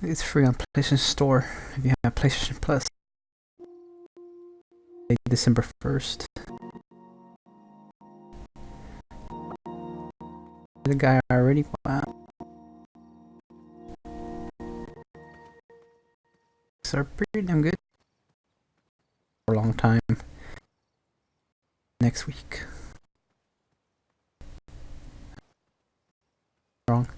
It's free on PlayStation Store if you have PlayStation Plus. December 1st. The guy already wow. So pretty damn good for a long time. Next week. Wrong.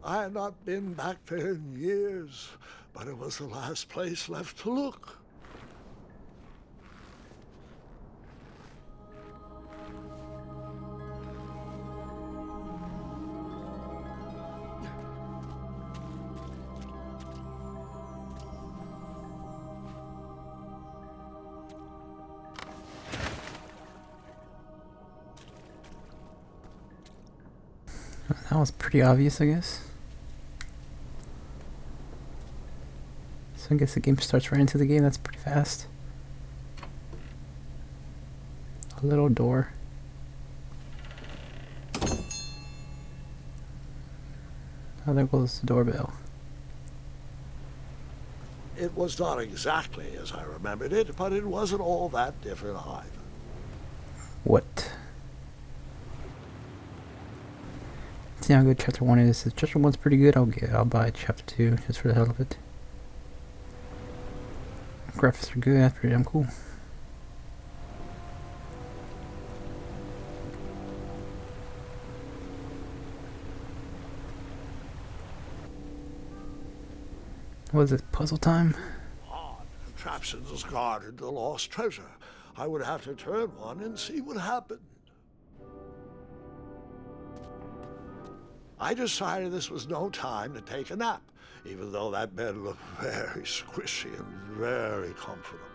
I had not been back there in years, but it was the last place left to look. That was pretty obvious, I guess. So I guess the game starts right into the game. That's pretty fast. A little door. Oh, there goes the doorbell. It was not exactly as I remembered it, but it wasn't all that different either. What? See how good chapter 1 is. If chapter 1's pretty good, I'll buy chapter 2 just for the hell of it. Graphics are good, that's pretty damn cool. What is it, puzzle time? Odd contraptions guarded the lost treasure. I would have to turn one and see what happened. I decided this was no time to take a nap, even though that bed looked very squishy and very comfortable.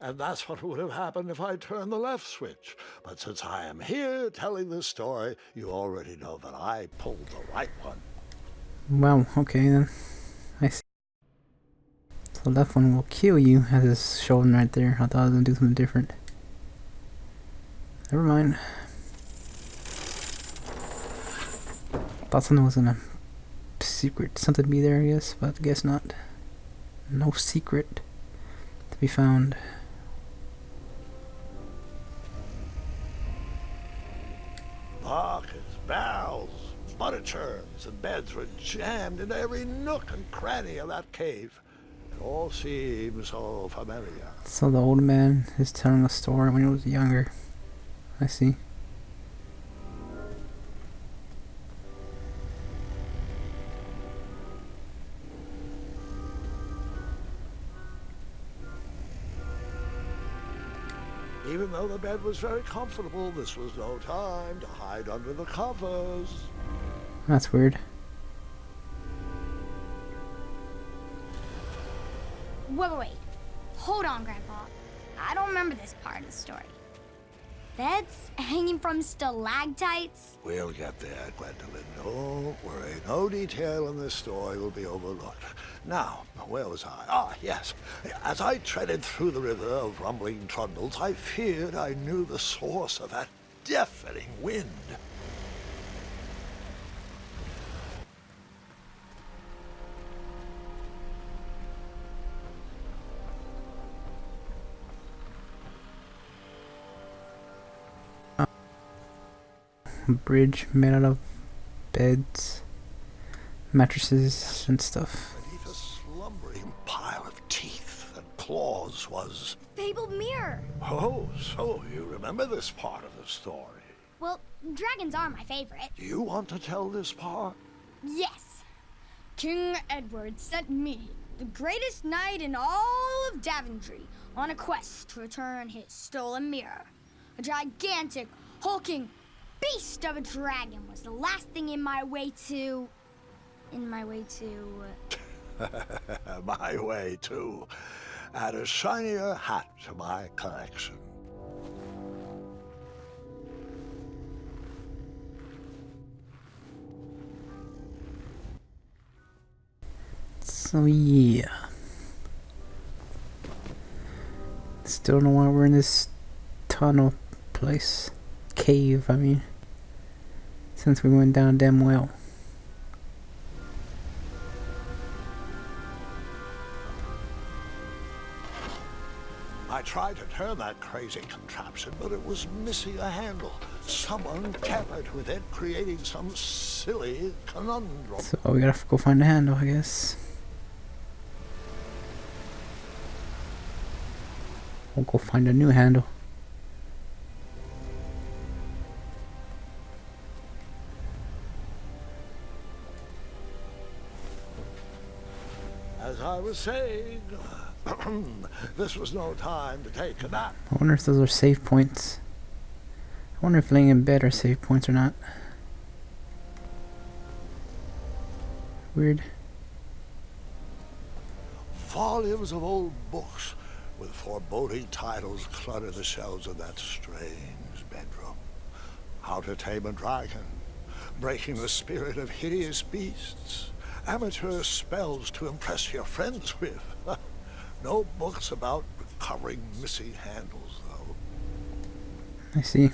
And that's what would have happened if I turned the left switch. But since I am here telling this story, you already know that I pulled the right one. Well, okay then. I see. So the left one will kill you, as it's showing right there. I thought I was gonna do something different. Never mind. Thought something was gonna secret something be there, I guess, but I guess not. No secret to be found. Buckets, barrels, butter churns, and beds were jammed into every nook and cranny of that cave. It all seems so familiar. So the old man is telling a story when he was younger. I see. Even though the bed was very comfortable, this was no time to hide under the covers. That's weird. Wait. Hold on, Grandpa. I don't remember this part of the story. Beds hanging from stalactites? We'll get there, Gwendolyn. Don't worry. No detail in this story will be overlooked. Now, where was I? Ah, yes. As I treaded through the river of rumbling trundles, I feared I knew the source of that deafening wind. Bridge made out of beds, mattresses, and stuff. Beneath a slumbering pile of teeth and claws was... Fabled mirror. Oh, so you remember this part of the story. Well, dragons are my favorite. Do you want to tell this part? Yes. King Edward sent me, the greatest knight in all of Daventry, on a quest to return his stolen mirror. A gigantic, hulking beast of a dragon was the last thing in my way to... My way to add a shinier hat to my collection. So yeah. Still don't know why we're in this tunnel place. Cave, I mean. Since we went down a damn well. I tried to turn that crazy contraption, but it was missing a handle. Someone tampered with it, creating some silly conundrum. So we gotta go find the handle, I guess. We'll go find a new handle. As I was saying, this was no time to take a nap. I wonder if those are save points. I wonder if laying in bed are save points or not. Weird. Volumes of old books with foreboding titles clutter the shelves of that strange bedroom. How to Tame a Dragon, Breaking the Spirit of Hideous Beasts, amateur spells to impress your friends with. No books about recovering missing handles, though. I see.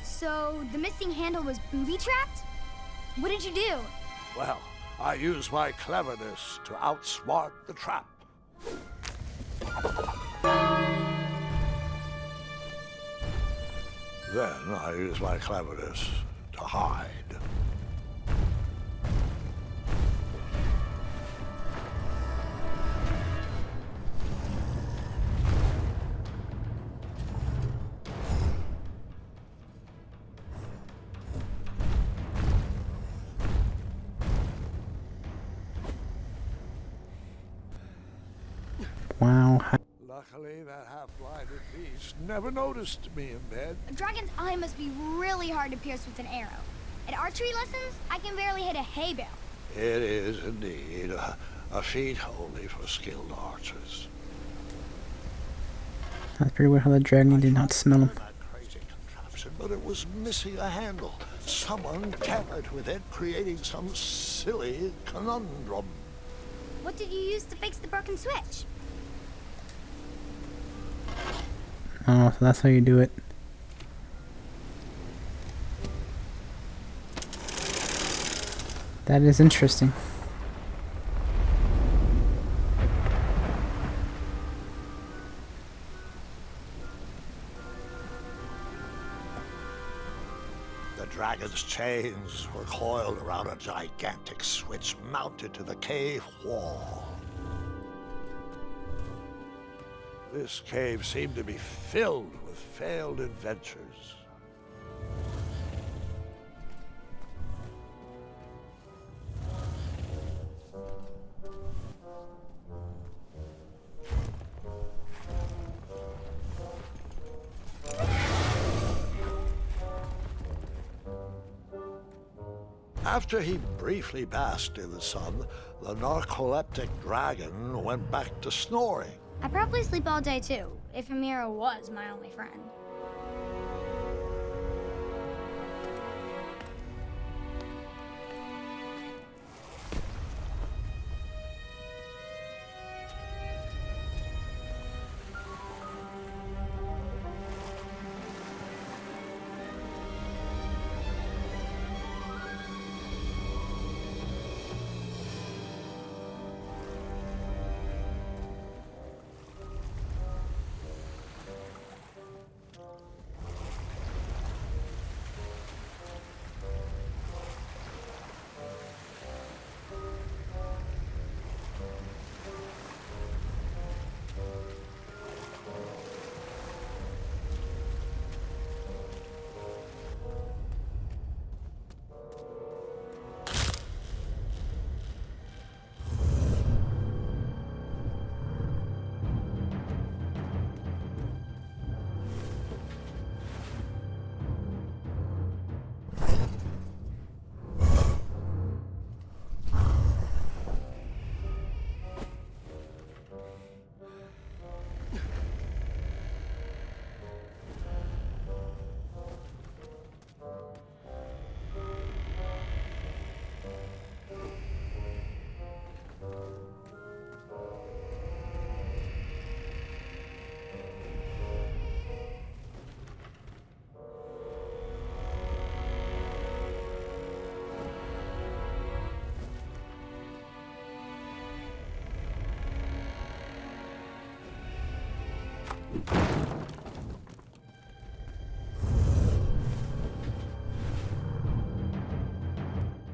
So, the missing handle was booby-trapped? What did you do? Well, I used my cleverness to outsmart the trap. Then I used my cleverness to hide. Wow. Luckily, that half-blinded beast never noticed me in bed. A dragon's eye must be really hard to pierce with an arrow. At archery lessons, I can barely hit a hay bale. It is indeed a feat only for skilled archers. That's pretty weird how the dragon did not smell him. That crazy contraption, but it was missing a handle. Someone tampered with it, creating some silly conundrum. What did you use to fix the broken switch? Oh, so that's how you do it. That is interesting. The dragon's chains were coiled around a gigantic switch mounted to the cave wall. This cave seemed to be filled with failed adventures. After he briefly basked in the sun, the narcoleptic dragon went back to snoring. I probably sleep all day too, if Amira was my only friend.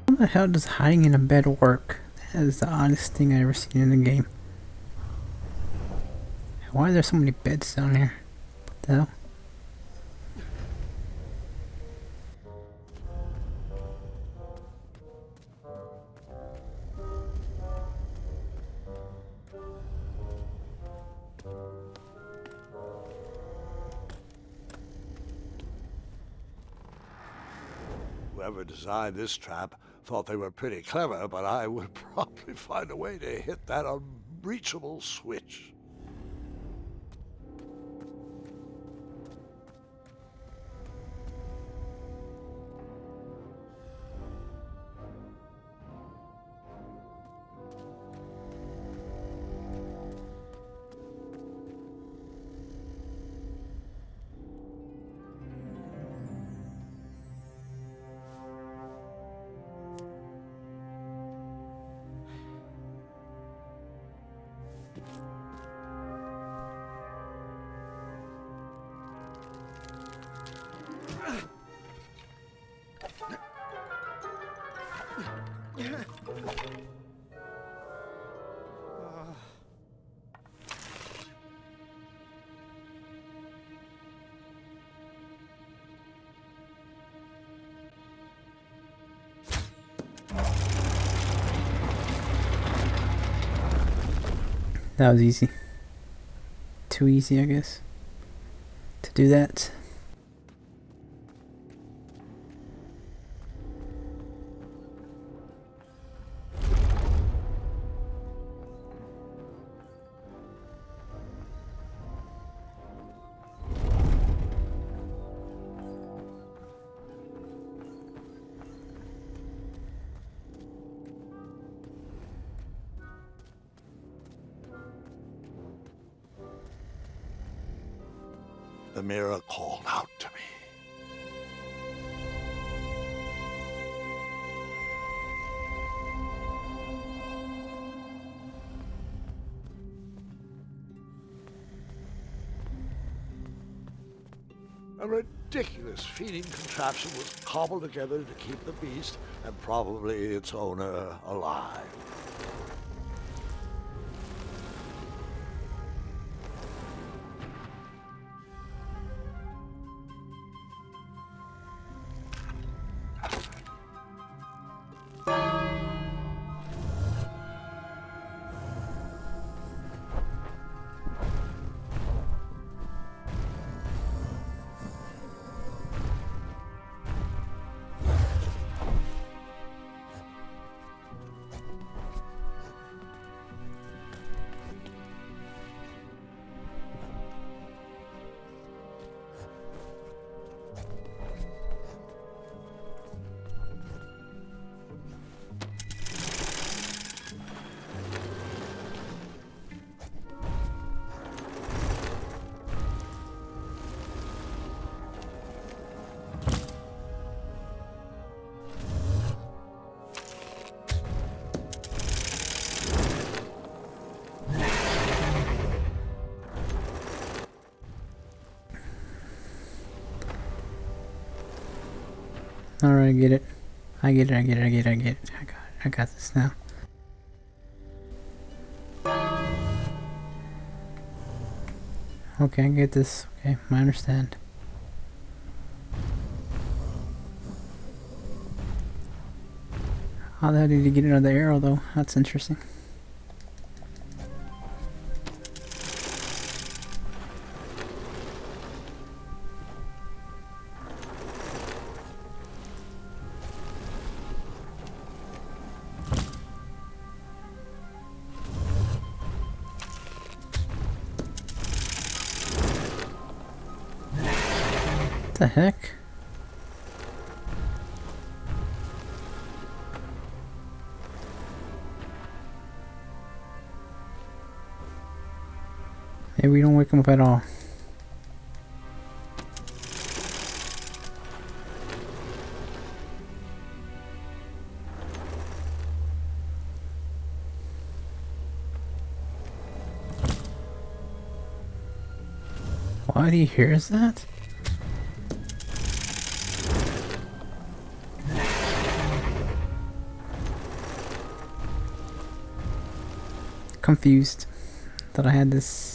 How the hell does hiding in a bed work? That is the oddest thing I've ever seen in a game. Why are there so many beds down here? What the hell? Whoever designed this trap thought they were pretty clever, but I would probably find a way to hit that unreachable switch. That was easy. Too easy, I guess, to do that. The mirror called out to me. A ridiculous feeding contraption was cobbled together to keep the beast and probably its owner alive. Alright, I get it. I get it. I got this now. Okay, I get this. Okay, I understand. How the hell did he get another arrow though? That's interesting. What the heck? Maybe we don't wake him up at all. What he hears that? Confused that I had this.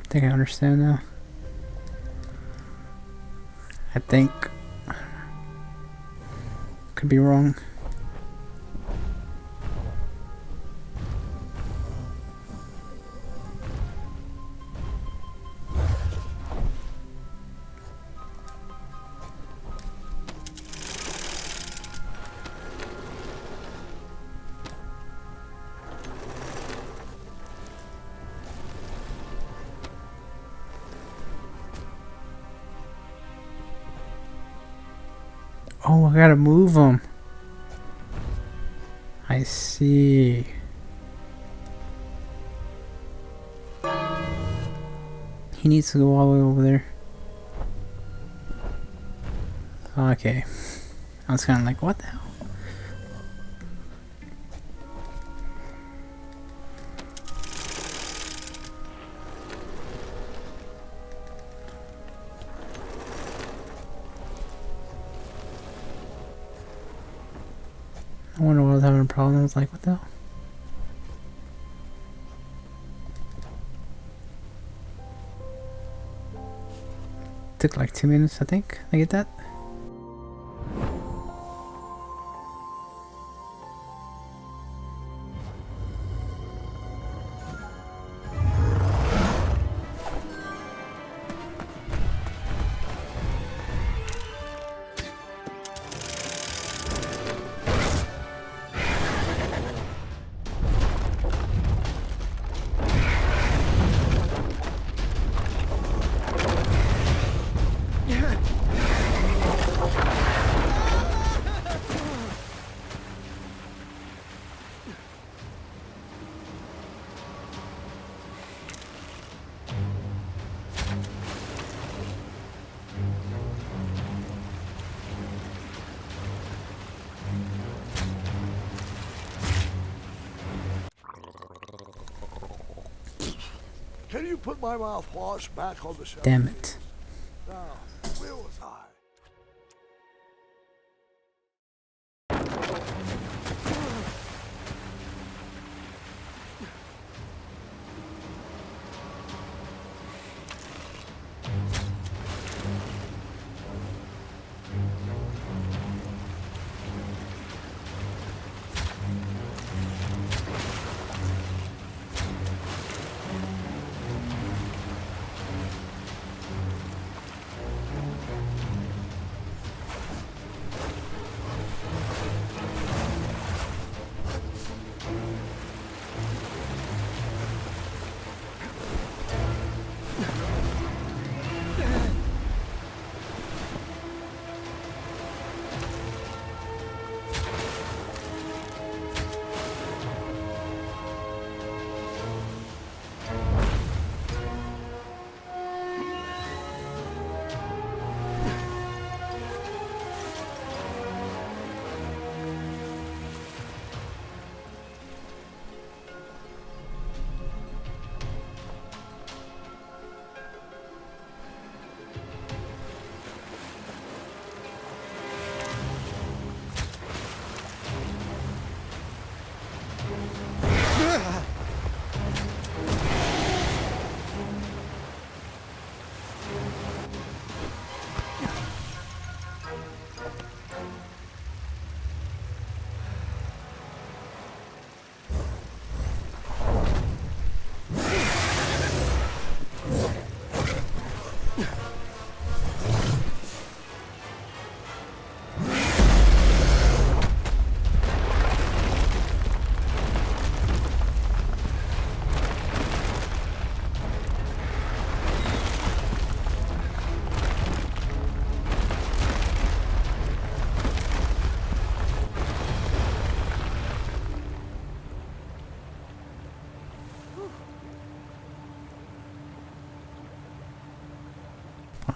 I think I understand now. I think. Could be wrong. Oh, I gotta move him. I see. He needs to go all the way over there. Okay. I was kind of like, what the hell? I wonder why I was having a problem. I was like, what the hell? Took like 2 minutes, I think, to get that. Can you put my mouthwash back on the shelf? Damn it. Now, where was I?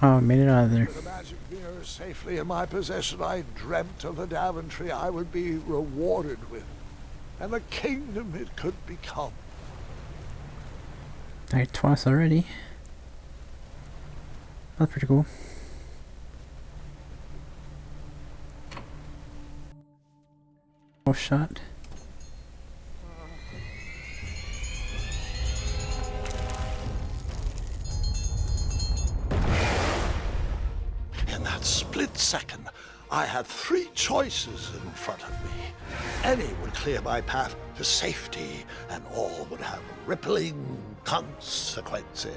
Oh, I made it out of there. With the magic mirror safely in my possession, I dreamt of the Daventry I would be rewarded with, and the kingdom it could become. Died twice already. That's pretty cool. Oh, shot. In that split second, I had three choices in front of me. Any would clear my path to safety, and all would have rippling consequences.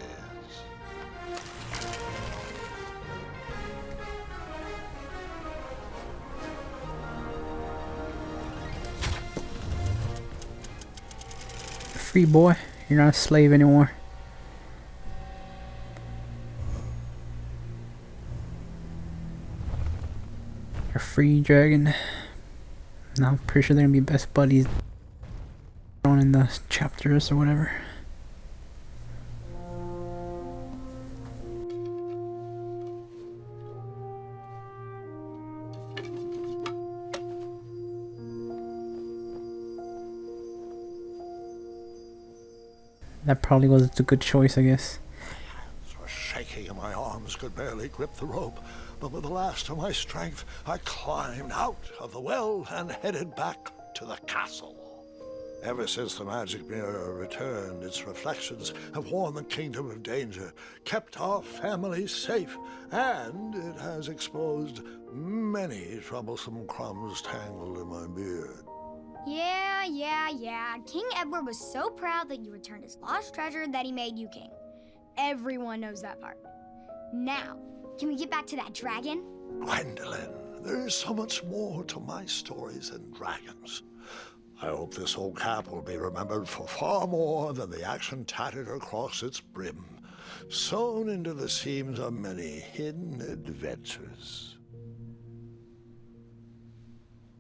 Free boy. You're not a slave anymore. You're free, dragon. Now I'm pretty sure they're gonna be best buddies on in the chapters or whatever. That probably was a good choice, I guess. My hands were shaking and my arms could barely grip the rope, but with the last of my strength, I climbed out of the well and headed back to the castle. Ever since the magic mirror returned, its reflections have warned the kingdom of danger, kept our family safe, and it has exposed many troublesome crumbs tangled in my beard. Yeah. King Edward was so proud that you returned his lost treasure that he made you king. Everyone knows that part. Now, can we get back to that dragon? Gwendolyn, there is so much more to my stories than dragons. I hope this old cap will be remembered for far more than the action tattered across its brim, sewn into the seams of many hidden adventures.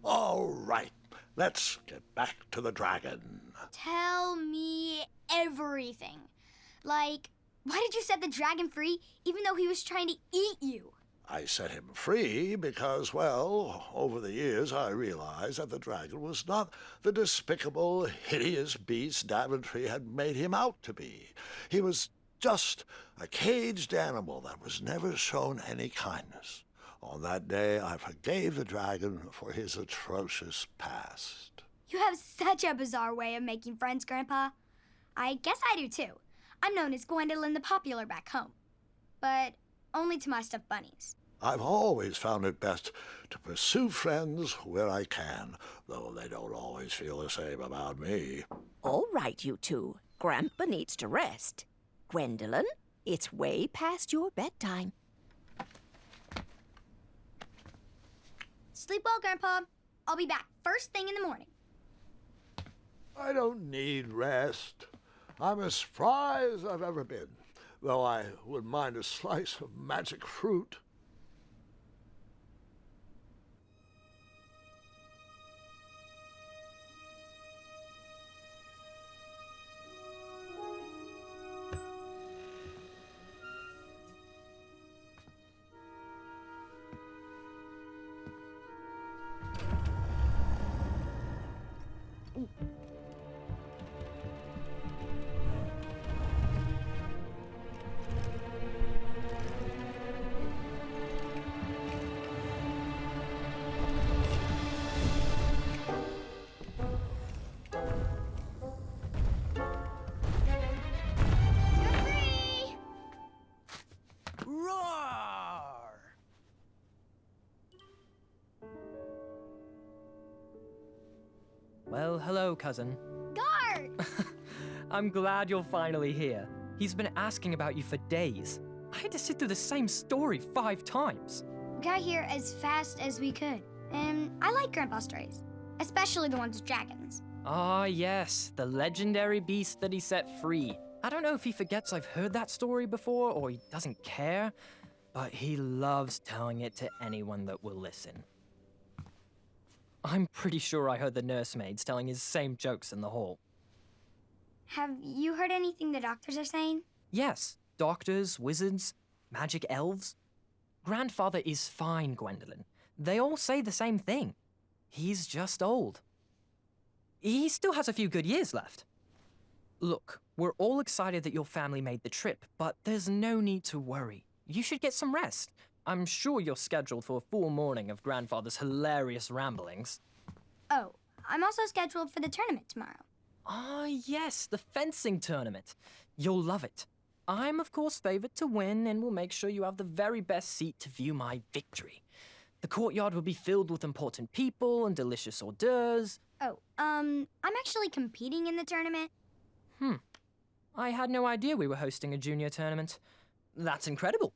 All right, let's get back to the dragon. Tell me everything. Like, why did you set the dragon free even though he was trying to eat you? I set him free because, well, over the years I realized that the dragon was not the despicable, hideous beast Daventry had made him out to be. He was just a caged animal that was never shown any kindness. On that day, I forgave the dragon for his atrocious past. You have such a bizarre way of making friends, Grandpa. I guess I do too. I'm known as Gwendolyn the Popular back home. But only to my stuffed bunnies. I've always found it best to pursue friends where I can, though they don't always feel the same about me. All right, you two. Grandpa needs to rest. Gwendolyn, it's way past your bedtime. Sleep well, Grandpa. I'll be back first thing in the morning. I don't need rest. I'm as spry as I've ever been, though I wouldn't mind a slice of magic fruit. You're free! Roar! Well, hello, cousin. Guard! I'm glad you're finally here. He's been asking about you for days. I had to sit through the same story 5 times. We got here as fast as we could. And I like Grandpa's stories, especially the ones with dragons. Ah, yes, the legendary beast that he set free. I don't know if he forgets I've heard that story before or he doesn't care, but he loves telling it to anyone that will listen. I'm pretty sure I heard the nursemaids telling his same jokes in the hall. Have you heard anything the doctors are saying? Yes, doctors, wizards, magic elves? Grandfather is fine, Gwendolyn. They all say the same thing. He's just old. He still has a few good years left. Look, we're all excited that your family made the trip, but there's no need to worry. You should get some rest. I'm sure you're scheduled for a full morning of Grandfather's hilarious ramblings. Oh, I'm also scheduled for the tournament tomorrow. Ah, yes, the fencing tournament. You'll love it. I'm, of course, favored to win and will make sure you have the very best seat to view my victory. The courtyard will be filled with important people and delicious hors d'oeuvres. Oh, I'm actually competing in the tournament. I had no idea we were hosting a junior tournament. That's incredible.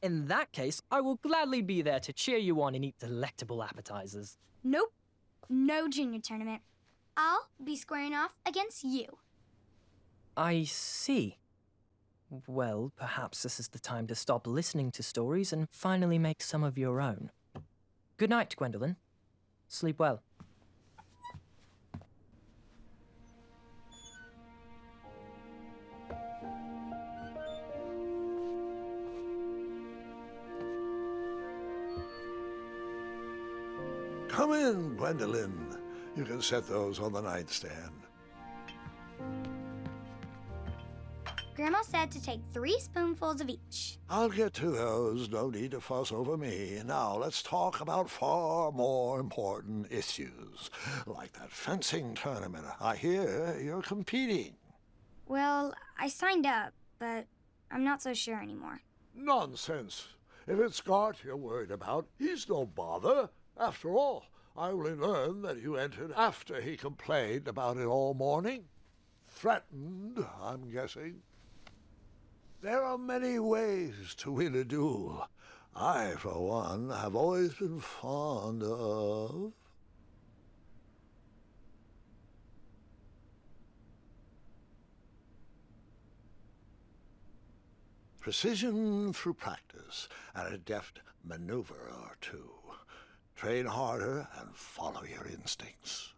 In that case, I will gladly be there to cheer you on and eat delectable appetizers. Nope, no junior tournament. I'll be squaring off against you. I see. Well, perhaps this is the time to stop listening to stories and finally make some of your own. Good night, Gwendolyn. Sleep well. Come in, Gwendolyn. You can set those on the nightstand. Grandma said to take 3 spoonfuls of each. I'll get to those. No need to fuss over me. Now, let's talk about far more important issues, like that fencing tournament. I hear you're competing. Well, I signed up, but I'm not so sure anymore. Nonsense. If it's Scott you're worried about, he's no bother. After all, I only learned that you entered after he complained about it all morning. Threatened, I'm guessing. There are many ways to win a duel. I, for one, have always been fond of... precision through practice and a deft maneuver or two. Train harder and follow your instincts.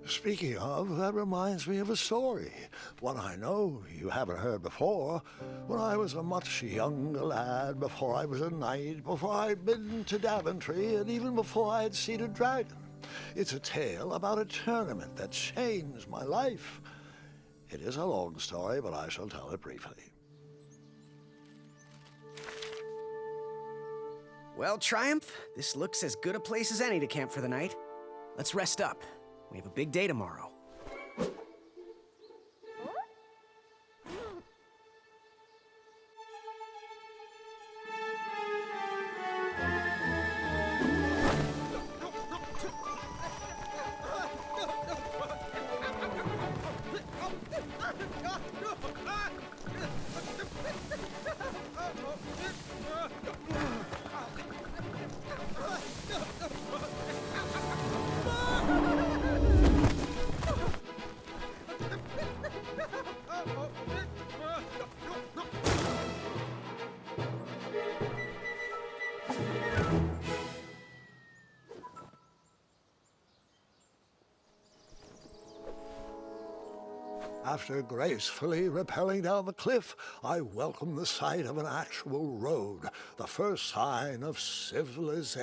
Speaking of, that reminds me of a story, one I know you haven't heard before. When I was a much younger lad, before I was a knight, before I'd been to Daventry, and even before I'd seen a dragon. It's a tale about a tournament that changed my life. It is a long story, but I shall tell it briefly. Well, Triumph, this looks as good a place as any to camp for the night. Let's rest up. We have a big day tomorrow. After gracefully rappelling down the cliff, I welcomed the sight of an actual road, the first sign of civilization.